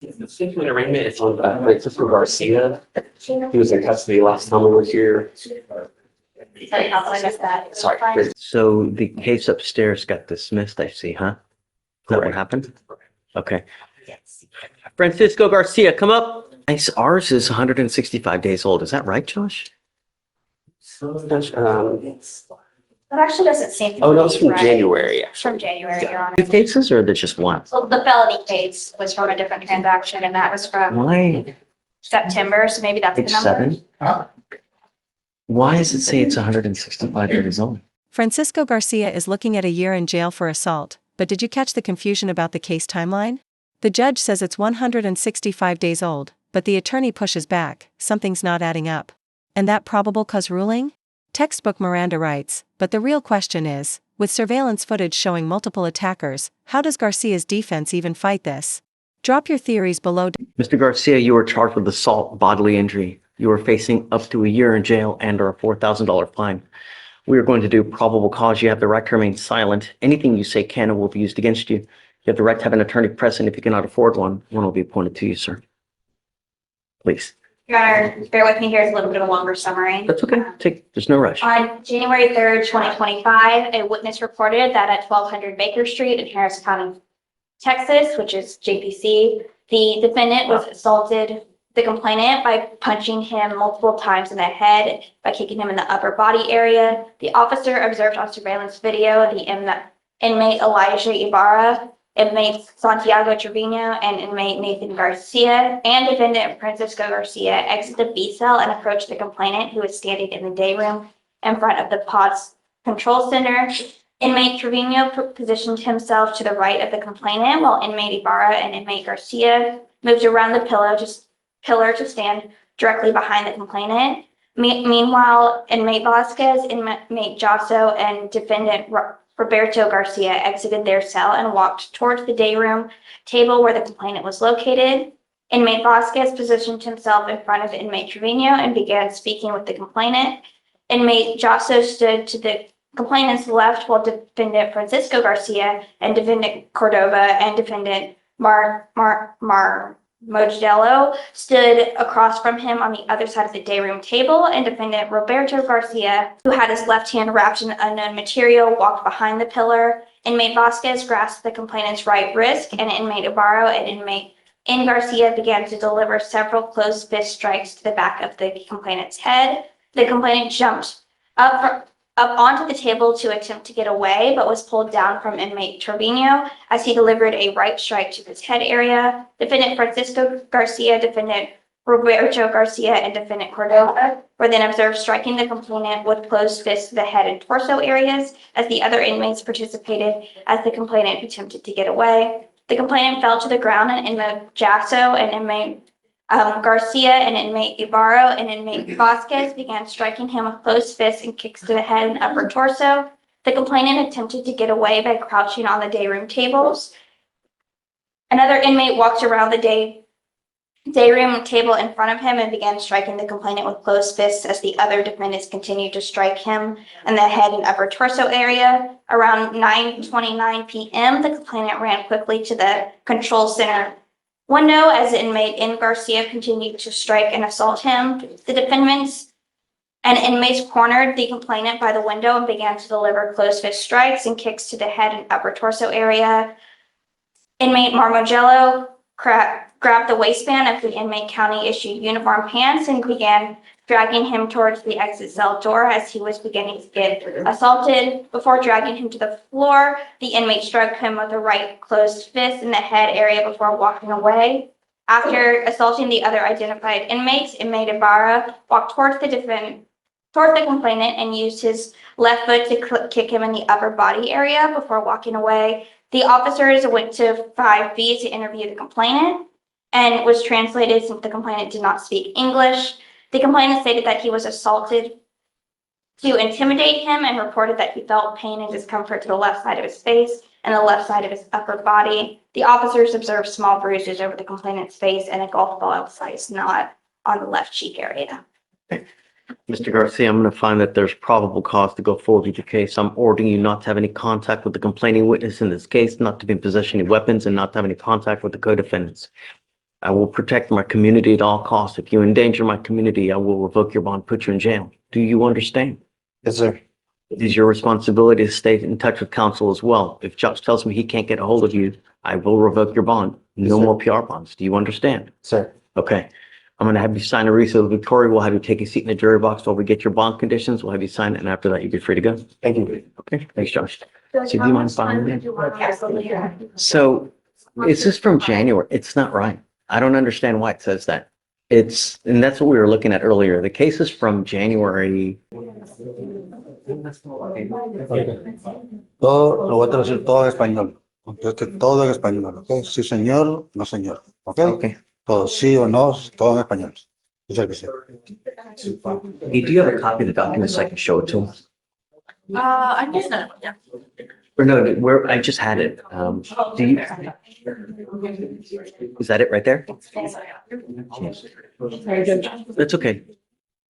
The statement arraignment is on Francisco Garcia. He was in custody last time we were here. Sorry, how did I miss that? Sorry. So the case upstairs got dismissed, I see, huh? Is that what Correct. happened? Okay. Yes. Francisco Garcia, come up. Nice. Ours is 165 days old. Is that right, Josh? That actually doesn't seem. Oh, that was from right. January. From January, Your Honor. Two cases or there's just one? Well, the felony case was from a different transaction and that was from Why? September, so maybe that's the Page number. 7? Why does it say it's 165 days old? Francisco Garcia is looking at a year in jail for assault, but did you catch the confusion about the case timeline? The judge says it's 165 days old, but the attorney pushes back, something's not adding up. And that probable cause ruling? Textbook Miranda writes, but the real question is, with surveillance footage showing multiple attackers, how does Garcia's defense even fight this? Drop your theories below. Mr. Garcia, you were charged with assault, bodily injury. You are facing up to a year in jail and or a $4,000 fine. We are going to do probable cause. You have the right to remain silent. Anything you say can and will be used against you. You have the right to have an attorney present. If you cannot afford one, one will be appointed to you, sir. Please. Your Honor, bear with me, here's a little bit of a longer summary. That's okay. There's no rush. On January 3rd, 2025, a witness reported that at 1200 Baker Street in Harris County, Texas, which is JPC, the defendant was assaulted the complainant by punching him multiple times in the head, by kicking him in the upper body area. The officer observed on surveillance video the inmate Elijah Ibarra, inmate Santiago Trevino, and inmate Nathan Garcia, and defendant Francisco Garcia exit the B cell and approach the complainant, who was standing in the day room in front of the POTS control center. Inmate Trevino positioned himself to the right of the complainant, while inmate Ibarra and inmate Garcia moved around the pillar to stand directly behind the complainant. Meanwhile, inmate Vasquez, inmate Jasso, and defendant Roberto Garcia exited their cell and walked towards the day room table where the complainant was located. Inmate Vasquez positioned himself in front of inmate Trevino and began speaking with the complainant. Inmate Jasso stood to the complainant's left, while defendant Francisco Garcia and defendant Cordova and defendant Modello stood across from him on the other side of the day room table, and defendant Roberto Garcia, who had his left hand wrapped in unknown material, walked behind the pillar. Inmate Vasquez grasped the complainant's right wrist, and inmate Ibarra and inmate Garcia began to deliver several closed fist strikes to the back of the complainant's head. The complainant jumped up onto the table to attempt to get away, but was pulled down from inmate Trevino as he delivered a right strike to his head area. Defendant Francisco Garcia, defendant Roberto Garcia, and defendant Cordova were then observed striking the complainant with closed fists to the head and torso areas as the other inmates participated as the complainant attempted to get away. The complainant fell to the ground, and inmate Jasso and inmate Garcia and inmate Ibarra and inmate Vasquez began striking him with closed fists and kicks to the head and upper torso. The complainant attempted to get away by crouching on the day room tables. Another inmate walked around the day room table in front of him and began striking the complainant with closed fists as the other defendants continued to strike him in the head and upper torso area. Around 9:29 p.m., the complainant ran quickly to the control center window as inmate Garcia continued to strike and assault him. The defendants and inmates cornered the complainant by the window and began to deliver closed fist strikes and kicks to the head and upper torso area. Inmate Marmogello grabbed the waistband of the inmate county issued uniform pants and began dragging him towards the exit cell door as he was beginning to get assaulted. Before dragging him to the floor, the inmate struck him with a right closed fist in the head area before walking away. After assaulting the other identified inmates, inmate Ibarra walked towards the complainant and used his left foot to kick him in the upper body area before walking away. The officers went to 5B to interview the complainant and was translated since the complainant did not speak English. The complainant stated that he was assaulted to intimidate him and reported that he felt pain and discomfort to the left side of his face and the left side of his upper body. The officers observed small bruises over the complainant's face and a golf ball-sized knot on the left cheek area. Mr. Garcia, I'm going to find that there's probable cause to go forward with your case. I'm ordering you not to have any contact with the complaining witness in this case, not to be in possession of any weapons, and not to have any contact with the co-defendants. I will protect my community at all costs. If you endanger my community, I will revoke your bond, put you in jail. Do you understand? Yes, sir. It is your responsibility to stay in touch with counsel as well. If judge tells me he can't get a hold of you, I will revoke your bond. No Yes, sir. more PR bonds. Do you understand? Sir. Okay. I'm going to have you sign a receipt of Victoria. We'll have you take a seat in the jury box while we get your bond conditions. We'll have you sign it, and after that, you'll be free to go. Thank you. Okay, thanks, Josh. So do you mind following me? So is this from January? It's not right. I don't understand why it says that. And that's what we were looking at earlier. The case is from January. Todo, lo voy a traducir todo en español. Conteste todo en español, ¿ok? Sí, señor, no, señor. ¿Ok? Okay. Todo sí o no, todo en español. Dice que sí. Hey, do you have a copy of the document so I can show it to him? I guess not, yeah. Or no, I just had it. Do you? Is that it right there? That's okay.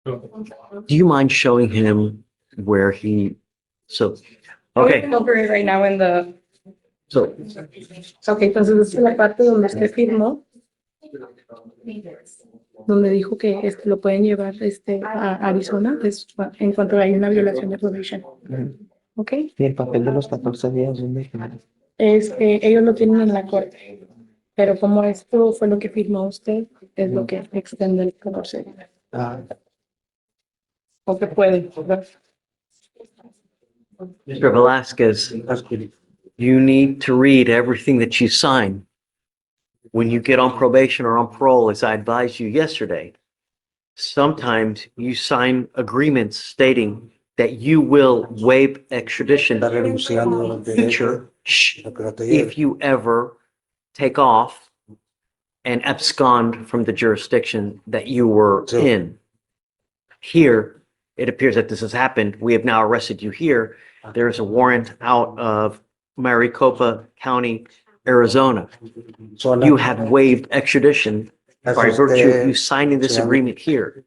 Do you mind showing him where okay, Over it right now in the, so ok, entonces esta es la parte donde usted firmó, donde dijo que lo pueden llevar a Arizona en cuanto hay una violación de probation. Ok, ¿Y el papel de los 14 días dónde queda? ellos lo tienen en la corte, pero como esto fue lo que firmó usted, es lo que extiende el 14 días. Ah, O que pueden, ¿verdad? Mr. Velasquez, you need to read everything that you sign when you get on probation or on parole, as I advised you yesterday. Sometimes you sign agreements stating that you will waive extradition Está renunciando a los future derechos de proteger. if you ever take off and abscond from the jurisdiction that you were Sure. in. Here, it appears that this has happened. We have now arrested you here. There is a warrant out of Maricopa County, Arizona. Sola, You have waived extradition by hace virtue of usted- you signing this sí, agreement here.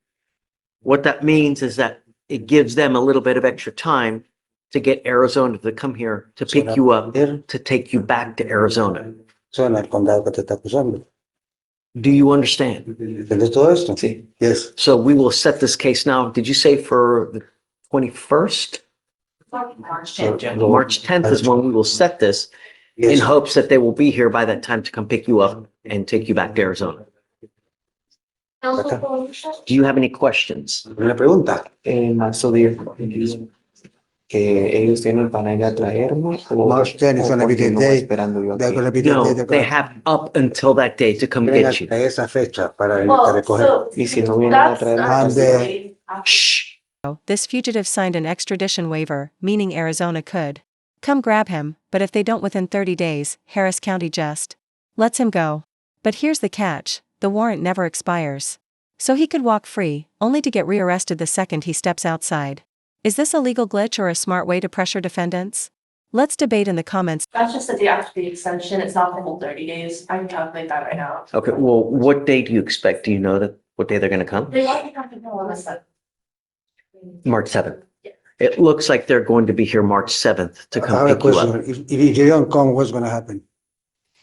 What that means is that it gives them a little bit of extra time to get Arizona to come here to pick será you up, proteger, to take you back to Arizona. zona, el condado que te está acusando. Do you understand? ¿Entiendes todo esto? sí. Yes. So we will set this case now. Did you say for the 21st? So, March 10th is when we will set this in Yes. hopes that they will be here by that time to come pick you up and take you back to Arizona. Do you have any questions? Una pregunta. En marzo 10, que ellos tienen para ir a traerme o, March 10 is o gonna be the continúo day. esperando yo They're aquí. gonna be the No, day they're they gonna have up until that day to come bring get you. hasta esa fecha para venirte a recoger. Y si no vienen a traerme, And, Shh. This fugitive signed an extradition waiver, meaning Arizona could come grab him, but if they don't within 30 days, Harris County just lets him go. But here's the catch, the warrant never expires. So he could walk free, only to get rearrested the second he steps outside. Is this a legal glitch or a smart way to pressure defendants? Let's debate in the comments. That's just the day after the extension. It's not the whole 30 days. I can calculate that right now. Okay, well, what day do you expect? Do you know what day they're going to come? They want to come to know on the 7th. March 7th. Yeah. It looks like they're going to be here March 7th to I come have a pick you up. question. If you don't come, what's gonna happen?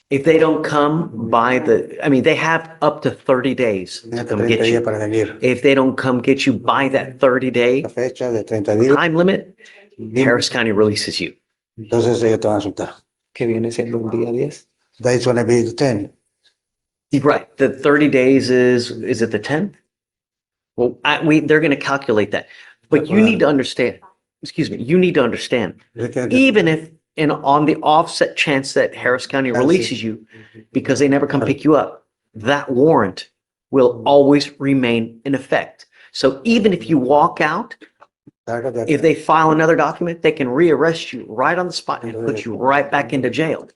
If they don't come by they have up to 30 days to Tiene come 30 get días you. para venir. If they don't come get you by that 30-day La fecha de 30 días. time limit, Harris County releases you. Entonces ellos te van a soltar. que viene siendo un día 10. That's gonna be the 10. Right, the 30 days is it the 10th? Well, they're going to calculate that. But you need to understand, you need to understand, even if, on the offset chance that Harris County releases you because they never come pick you up, that warrant will always remain in effect. So even if you walk out, if they file another document, they can rearrest you right on the spot and put you right back into jail.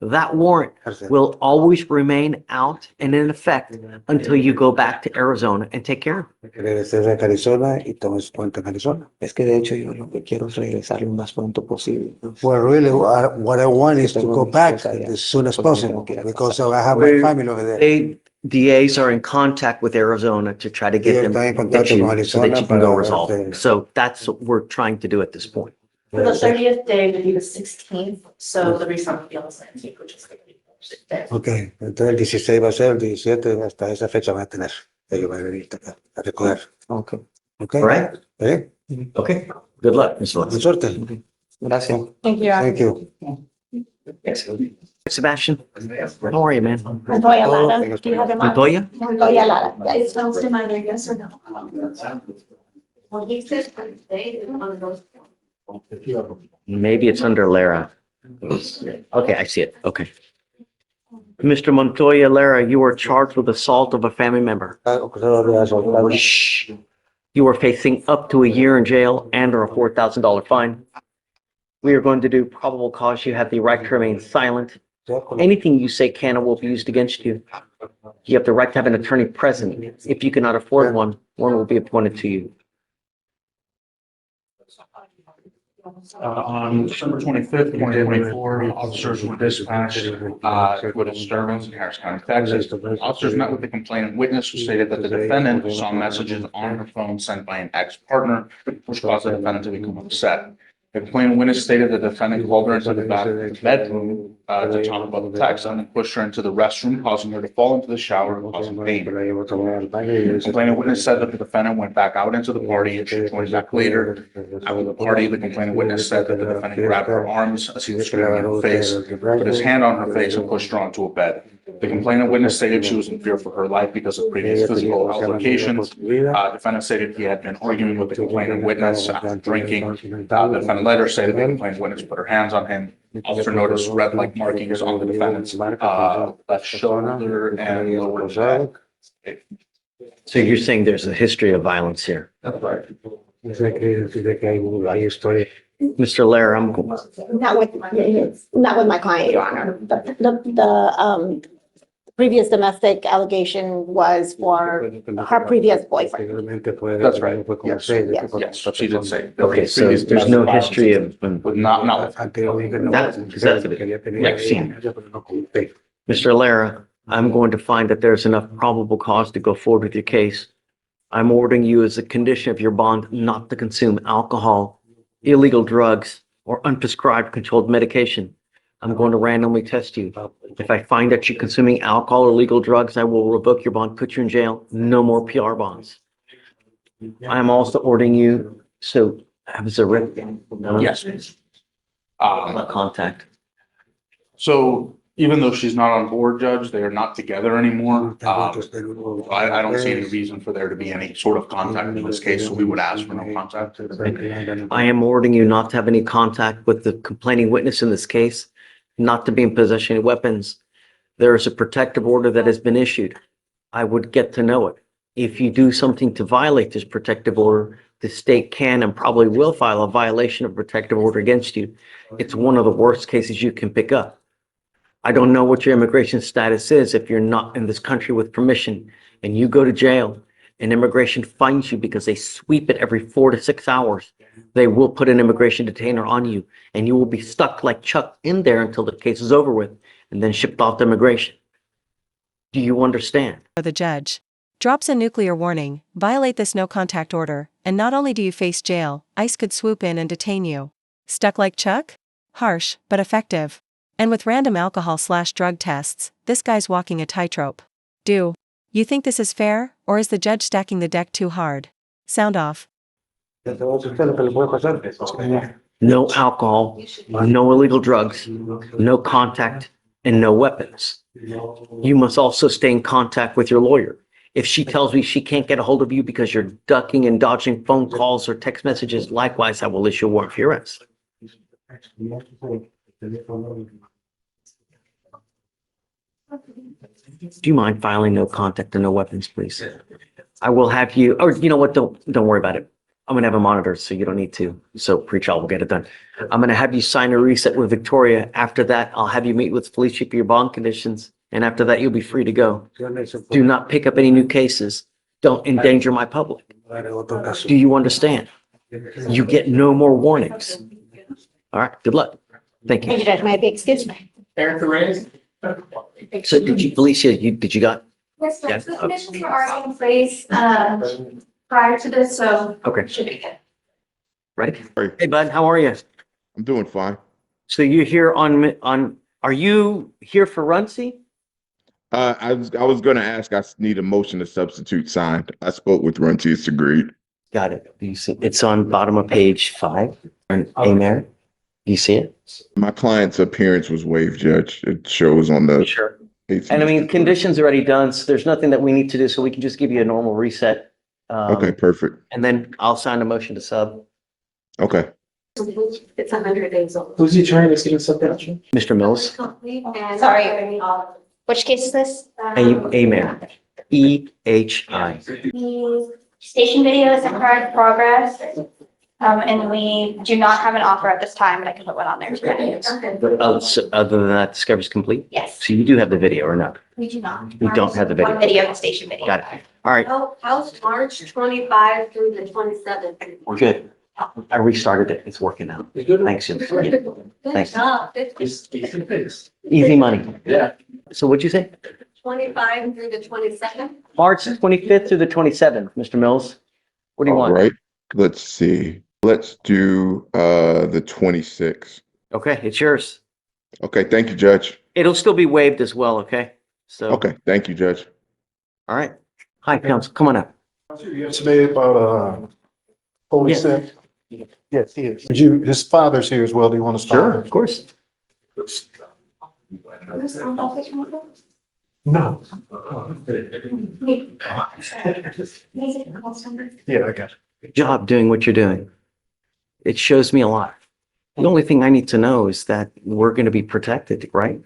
That warrant will always remain out and in effect until you go back to Arizona and take care of it. Regresé a Arizona y tomes cuenta en Arizona. Es que de hecho yo lo que quiero es regresar lo más pronto posible. Well, really, what I want is to go back as soon as possible because I have my family over there. DAs are in contact with Arizona to try to get them, Está en get contacto you con so that Arizona you can go para resolve it. So that's what we're trying to do at this point. For the 30th day would be the 16th, so the recent appeal is 19th, which is great. Ok, entonces el 16 va a ser, el 17 hasta esa fecha va a tener. Ellos van a venir acá a recoger. Okay. Ok, All right. ¿eh? Okay. Good luck, Mr. Buena Lewis. suerte. Gracias. Thank you. Thank you. Sebastian, how are you, man? Montoya Lara, do you have him on? Montoya? Montoya Lara, yes. Yes or no? Well, he said they one of those. Maybe it's under Lara. Okay, I see it. Okay. Mr. Montoya Lara, you are charged with assault of a family member. Shh. You are facing up to a year in jail and or a $4,000 fine. We are going to do probable cause. You have the right to remain silent. Anything you say can or will be used against you. You have the right to have an attorney present. If you cannot afford one, one will be appointed to you. On December 25th, 2024, officers were dispatched with a disturbance in Harris County, Texas. Officers met with the complainant witness who stated that the defendant saw messages on her phone sent by an ex-partner, which caused the defendant to become upset. The complainant witness stated the defendant called her into the bedroom to talk about the text and then pushed her into the restroom, causing her to fall into the shower and causing pain. The complainant witness said that the defendant went back out into the party and she joined back later. After the party, the complainant witness said that the defendant grabbed her arms as he was screaming in her face, put his hand on her face and pushed her onto a bed. The complainant witness stated she was in fear for her life because of previous physical altercations. Defendant stated he had been arguing with the complainant witness after drinking. The defendant later stated the complainant witness put her hands on him. Officer noticed red-like markings on the defendant's left shoulder and lower back. So you're saying there's a history of violence here? That's right. Mr. Lair, I'm, Not with my client, Your Honor. The previous domestic allegation was for her previous boyfriend. That's right. Yes, Yes. yes, she did say. okay, so there's no history of, With not with. Mr. Lara, I'm going to find that there's enough probable cause to go forward with your case. I'm ordering you as a condition of your bond not to consume alcohol, illegal drugs, or unprescribed controlled medication. I'm going to randomly test you. If I find that you're consuming alcohol or illegal drugs, I will revoke your bond, put you in jail. No more PR bonds. I am also ordering you, so has a written Yes. contact. So even though she's not on board, Judge, they are not together anymore. I don't see any reason for there to be any sort of contact in this case, so we would ask for no contact. I am ordering you not to have any contact with the complaining witness in this case, not to be in possession of weapons. There is a protective order that has been issued. I would get to know it. If you do something to violate this protective order, the state can and probably will file a violation of protective order against you. It's one of the worst cases you can pick up. I don't know what your immigration status is if you're not in this country with permission and you go to jail and immigration finds you because they sweep it every 4 to 6 hours. They will put an immigration detainer on you and you will be stuck like Chuck in there until the case is over with and then shipped off to immigration. Do you understand? The judge drops a nuclear warning, violate this no contact order, and not only do you face jail, ICE could swoop in and detain you. Stuck like Chuck? Harsh, but effective. And with random alcohol/drug tests, this guy's walking a tightrope. Do you think this is fair, or is the judge stacking the deck too hard? Sound off. No alcohol, no illegal drugs, no contact, and no weapons. You must also stay in contact with your lawyer. If she tells me she can't get a hold of you because you're ducking and dodging phone calls or text messages, likewise, I will issue a warrant for your arrest. Do you mind filing no contact and no weapons, please? I will have you, or you know what, don't worry about it. I'm gonna have a monitor, so you don't need to. So pre-trial will get it done. I'm gonna have you sign a reset with Victoria. After that, I'll have you meet with Fleischer for your bond conditions. And after that, you'll be free to go. Do not pick up any new cases. Don't endanger my public. Do you understand? You get no more warnings. All right, good luck. Thank you. Thank you, Judge. May I be excused? So did you, Felicia, did you got? Yes, Yeah. the conditions were already in place, prior to this, so. Okay. Should be good. Right? Hey. Hey, bud, how are you? I'm doing fine. So you're here on Are you here for Runcie? I was gonna ask, I need a motion to substitute signed. I spoke with Runty, it's agreed. Got it. Do you see, it's on bottom of page 5. Hey, Mayor, do you see it? My client's appearance was waived, Judge. It shows on the. Sure. And I mean, conditions already done, so there's nothing that we need to do, so we can just give you a normal reset. Okay, perfect. And then I'll sign a motion to sub. Okay. It's 100 days old. Who's the attorney that's getting subbed out? Mr. Mills, Sorry. Which case is this? A Mayor, EHI. The station video is in current progress. And we do not have an offer at this time, but I can put one on there today. So other than that, discovery's complete? Yes, So you do have the video or not? we do not. We don't have the video. One video, the station video. Got it. All right, How's March 25 through the 27th? we're good. I restarted it. It's working now. Thanks, Jim. Yeah, Good Thanks. job. Easy money. Yeah. So what'd you say? 25 through the 22nd? March 25th through the 27th, Mr. Mills? What do you All want? right, let's see. Let's do the 26th. Okay, it's yours. Okay, thank you, Judge. It'll still be waived as well, okay? So, Okay, thank you, Judge. all right. Hi, counsel, come on up. Yesterday about police. Yes, he is. Would you, his father's here as well. Do you want to start? Sure, of course. No. Yeah, I got it. Good job doing what you're doing. It shows me a lot. The only thing I need to know is that we're going to be protected, right?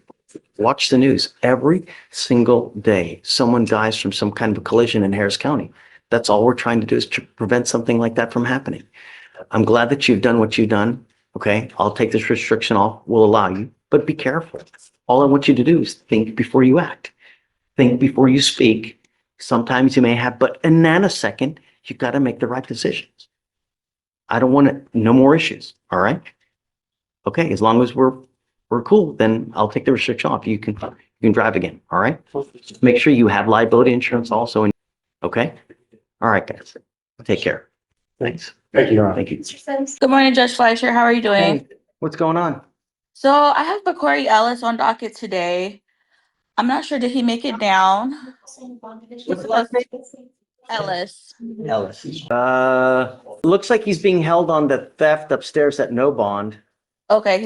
Watch the news. Every single day, someone dies from some kind of a collision in Harris County. That's all we're trying to do is to prevent something like that from happening. I'm glad that you've done what you've done. Okay, I'll take this restriction off. We'll allow you, but be careful. All I want you to do is think before you act. Think before you speak. Sometimes you may have but a nanosecond. You got to make the right decisions. I don't want to, no more issues. All right. Okay. As long as we're cool, then I'll take the restriction off. You can drive again. All right. Make sure you have liability insurance also. Okay. All right, guys. Take care. Thanks. Thank you, Your Honor. Thank you. Good morning, Judge Fleischer. How are you doing? Hey, what's going on? So I have Bakori Ellis on docket today. I'm not sure, did he make it down? What's the last name? Ellis. Ellis. Looks like he's being held on the theft upstairs at no bond. Okay, he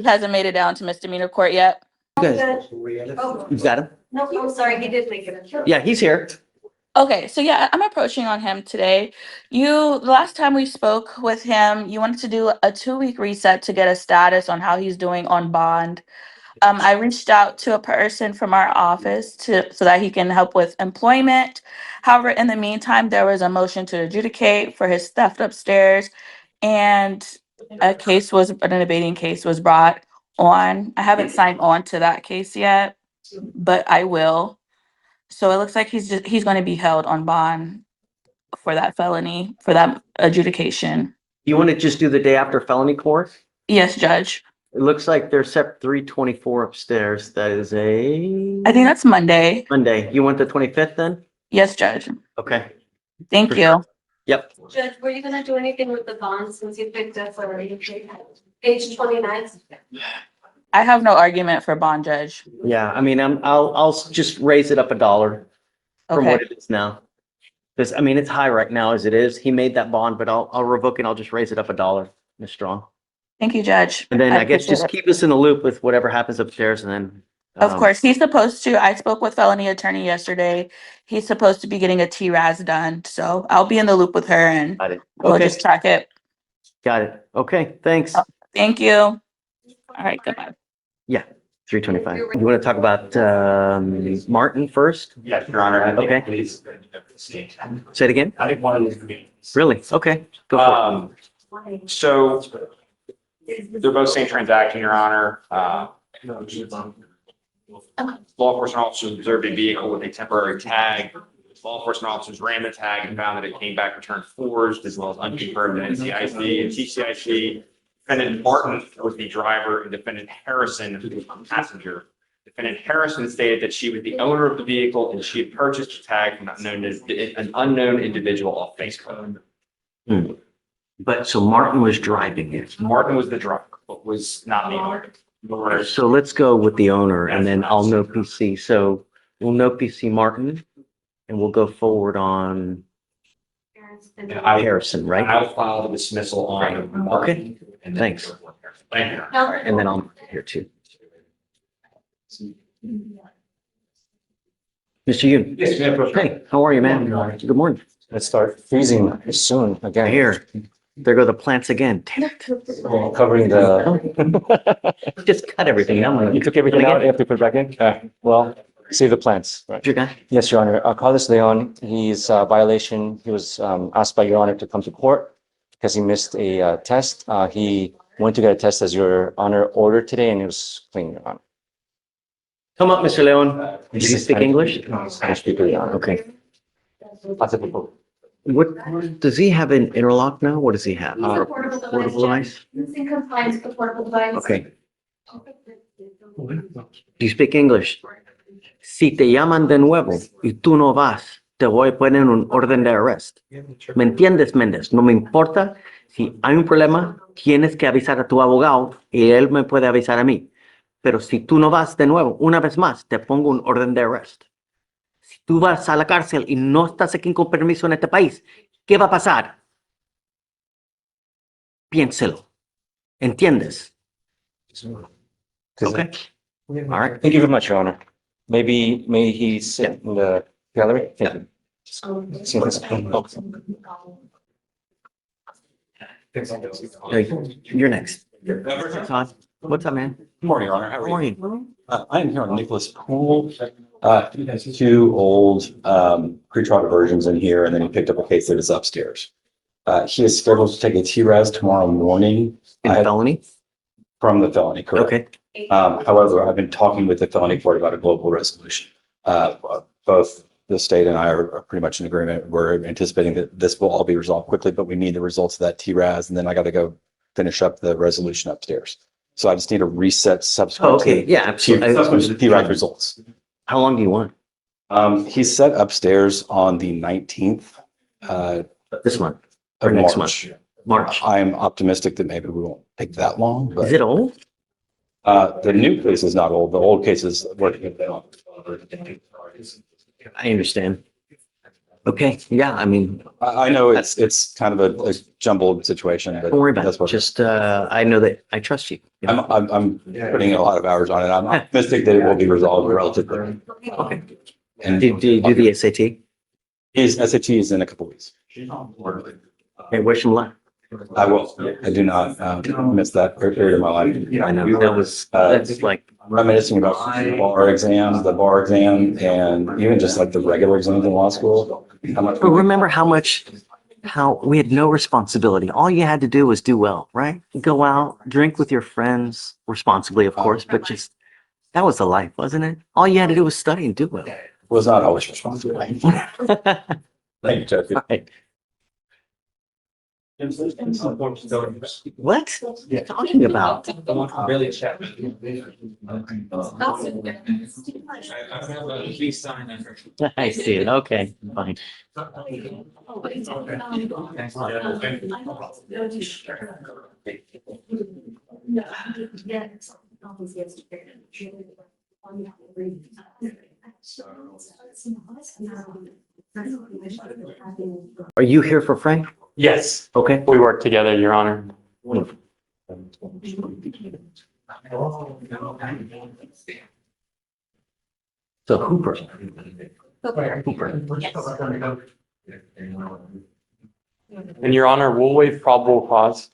hasn't made it down to misdemeanor court yet. You guys, you got him? No, I'm sorry, he did make it. Yeah, he's here. Okay, so yeah, I'm approaching on him today. The last time we spoke with him, you wanted to do a 2-week reset to get a status on how he's doing on bond. I reached out to a person from our office so that he can help with employment. However, in the meantime, there was a motion to adjudicate for his theft upstairs, and an abating case was brought on. I haven't signed on to that case yet, but I will. So it looks like he's going to be held on bond for that felony, for that adjudication. You want to just do the day after felony court? Yes, Judge. It looks like they're set 324 upstairs. That is I think that's Monday. Monday. You want the 25th then? Yes, Judge. Okay. Thank For you. sure. Yep. Judge, were you gonna do anything with the bond since you picked up for page 29? I have no argument for bond, Judge. Yeah, I mean, I'll just raise it up $1 from Okay. what it is now. Because I mean, it's high right now as it is. He made that bond, but I'll revoke it. I'll just raise it up $1, Ms. Strong. Thank you, Judge. And then I guess appreciate just it. keep us in the loop with whatever happens upstairs and then. Of course, he's supposed to, I spoke with felony attorney yesterday. He's supposed to be getting a TRAS done, so I'll be in the loop with her and Got it. we'll Okay, just track it. got it. Okay, thanks. Thank you. All right, goodbye. 325. You want to talk about Martin first? Yes, Your Honor. I think Okay. please. Say it again? I think one of these meetings. Really? Okay, go for it. So they're both same transaction, Your Honor. Law enforcement officers observed a vehicle with a temporary tag. Law enforcement officers ran the tag and found that it came back returned forged as well as unconfirmed NCIC and TCIC. Defendant Martin was the driver and defendant Harrison was the passenger. Defendant Harrison stated that she was the owner of the vehicle and she had purchased the tag from an unknown individual off Facebook. But so Martin was driving it. Martin was the driver, but was not the owner. nor So let's go with the owner and then I'll know PC. So we'll know PC Martin and we'll go forward on Harrison, right? I'll file the dismissal on. Okay, thanks. Thank you. And then I'm here too. Mr. Yoon. Yes, ma'am. Hey, how are you, man? Good morning. Let's start freezing soon again. Here, there go the plants again. Damn it. Covering the, Just cut everything out. you took everything out, you have to put it back in? Well, save the plants. Right. Your guy? Yes, Your Honor. Carlos Leon, he's violation. He was asked by Your Honor to come to court because he missed a test. He went to get a test as Your Honor ordered today and it was clean, Your Honor. Come up, Mr. Leon. Do you speak English? I speak, Your Honor. Okay. What, does he have an interlock now? What does he have? Portable device? It's in compliance with portable device. Okay. Do you speak English? Si te llaman de nuevo y tú no vas, te voy a poner un orden de arrest. ¿Me entiendes, Méndez? No me importa. Si hay un problema, tienes que avisar a tu abogado y él me puede avisar a mí. Pero si tú no vas de nuevo, una vez más, te pongo un orden de arrest. Si tú vas a la cárcel y no estás aquí con permiso en este país, ¿qué va a pasar? Piénselo. ¿Entiendes? Okay. All right. Thank you very much, Your Honor. Maybe, may he sit in the gallery? Thank you. See you You're next. Todd, what's up, man? Good morning, Your Honor. How How are are you? you? I am here on Nicholas Poole. He has two old pretrial diversions in here, and then he picked up a case that is upstairs. He is scheduled to take a TRAS tomorrow morning. In felony? From the felony, correct? Okay. However, I've been talking with the felony court about a global resolution. Both the state and I are pretty much in agreement. We're anticipating that this will all be resolved quickly, but we need the results of that TRAS, and then I got to go finish up the resolution upstairs. So I just need a reset subsequent to Okay, yeah, absolutely. subsequent to the TRAS results. How long do you want? He's set upstairs on the 19th This month of or next March. month? March. I'm optimistic that maybe we won't take that long, but Is it old? the new case is not old. The old case is working. I understand. Okay, yeah, I mean, I know it's kind of a jumbled situation, but don't worry about that's it. what Just, I know that I trust you. I'm putting a lot of hours on it. I'm optimistic that it will be resolved relatively. Okay. And Do you do the SAT? his SAT is in a couple weeks. Hey, wish him luck. I will. I do not miss that period of my life. I know, that's like, Reminiscing about the bar exam, and even just like the regular exams in law school. How much but remember how we had no responsibility. All you had to do was do well, right? Go out, drink with your friends, responsibly, of course, but just, that was the life, wasn't it? All you had to do was study and do well. was not always responsible. Thank you, Judge. Right. What are you talking about? I see it. Okay, fine. Are you here for Frank? Yes, Okay. we work together, Your Honor. So Hooper. And Your Honor, we'll waive probable cause.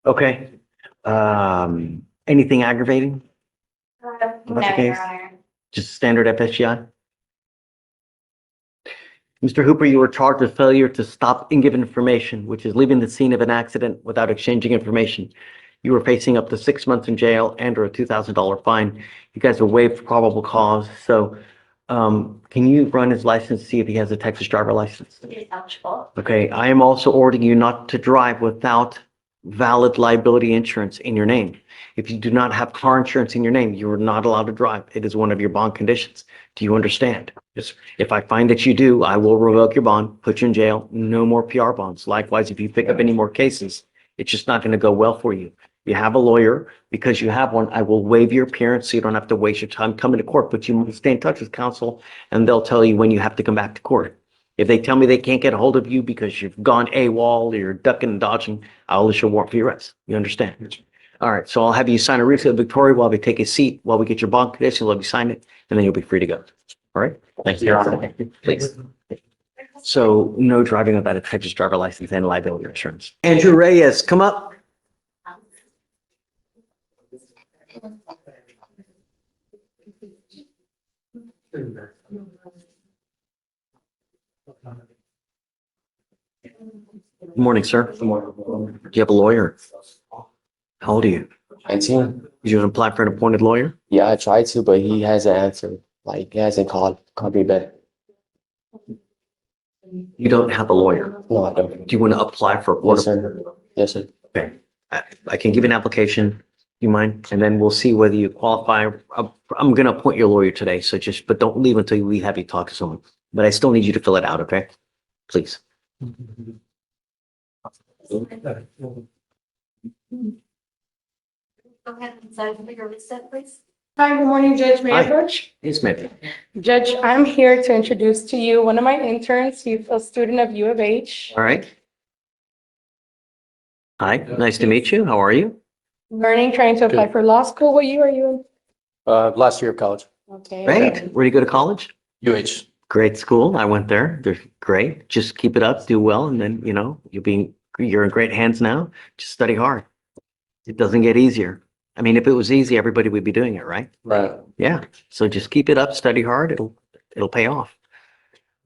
Okay. Anything aggravating? No, That's the case? Your Honor. Just standard FSGI? Mr. Hooper, you were charged with failure to stop and give information, which is leaving the scene of an accident without exchanging information. You were facing up to 6 months in jail and or a $2,000 fine. You guys are waived for probable cause. So can you run his license, see if he has a Texas driver license? It is eligible. Okay, I am also ordering you not to drive without valid liability insurance in your name. If you do not have car insurance in your name, you are not allowed to drive. It is one of your bond conditions. Do you understand? Yes. If I find that you do, I will revoke your bond, put you in jail, no more PR bonds. Likewise, if you pick up any more cases, it's just not going to go well for you. You have a lawyer. Because you have one, I will waive your appearance so you don't have to waste your time coming to court, but you must stay in touch with counsel and they'll tell you when you have to come back to court. If they tell me they can't get a hold of you because you've gone AWOL or you're ducking and dodging, I'll issue a warrant for your arrest. You understand? All right, so I'll have you sign a receipt of Victoria while we take a seat, while we get your bond condition, let me sign it, and then you'll be free to go. All right? Thank you, Your Honor. Please. So no driving without a Texas driver license and liability insurance. Andrew Reyes, come up. Good morning, sir. Do you have a lawyer? How old are you? 19. Did you apply for an appointed lawyer? Yeah, I tried to, but he hasn't answered. Like, he hasn't called me back. You don't have a lawyer. No, I don't. Do you want to apply for a Yes, sir. Yes, sir. Okay. I can give you an application. Do you mind? And then we'll see whether you qualify. I'm going to appoint your lawyer today. So but don't leave until we have you talk to someone. But I still need you to fill it out. Okay? Please. Go ahead and sign for your receipt, please. Hi, good morning, Judge. May I Hi. approach? Yes, ma'am. Judge, I'm here to introduce to you one of my interns. He's a student of U of H, All right. Hi, nice to meet you. How are you? learning, trying to apply for law school. What year are you Last year of college. in? Okay. Great. Where do you go to college? UH. Great school. I went there. They're great. Just keep it up, do well, and then, you're in great hands now. Just study hard. It doesn't get easier. I mean, if it was easy, everybody would be doing it, right? Right. Yeah. So just keep it up, study hard. It'll pay off.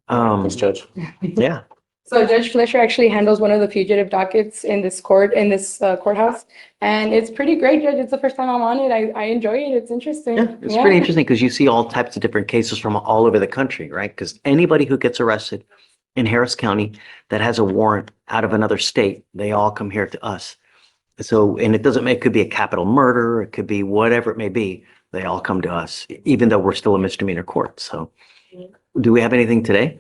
Thanks, Judge. Yeah. So Judge Fleischer actually handles one of the fugitive dockets in this courthouse. And it's pretty great, Judge. It's the first time I'm on it. I enjoy it. It's interesting. Yeah, it's pretty interesting because you see all types of different cases from all over the country, right? Because anybody who gets arrested in Harris County that has a warrant out of another state, they all come here to us. So, and it could be a capital murder, it could be whatever it may be, they all come to us, even though we're still a misdemeanor court. So, do we have anything today?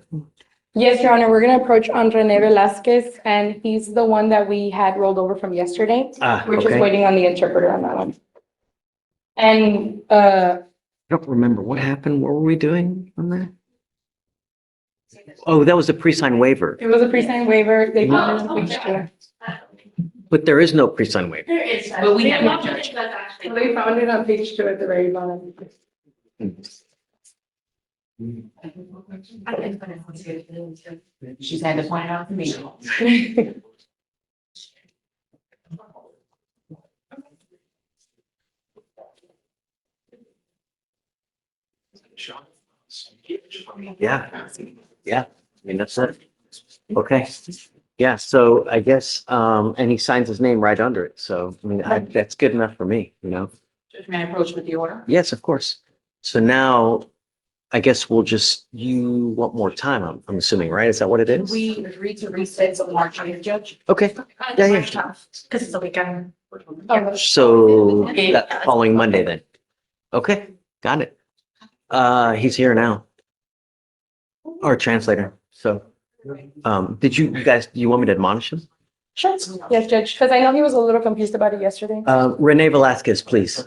Yes, Your Honor, we're going to approach on Rene Velasquez, and he's the one that we had rolled over from yesterday. We're just Okay. waiting on the interpreter on that one. And I don't remember what happened. What were we doing on that? Oh, that was a pre-signed waiver, it was a pre-signed waiver. They found it on page 2. but there is no pre-signed waiver. There is. But we have no judge. So they found it on page 2 at the very bottom. She's had to point it out to me. Yeah, yeah, I mean, that's it. Okay, yeah, so I guess, and he signs his name right under it, so, I mean, that's good enough for me, Judge, may I approach with the order? Yes, of course. So now, I guess you want more time, I'm assuming, right? Is that what it is? We agreed to reset on March 8th, Judge. Okay, yeah, yeah. Because it's a weekend. So that following Monday then? Okay, got it. He's here now. Our translator, so, do you want me to admonish him? Sure. Yes, Judge, because I know he was a little confused about it yesterday. Rene Velasquez, please.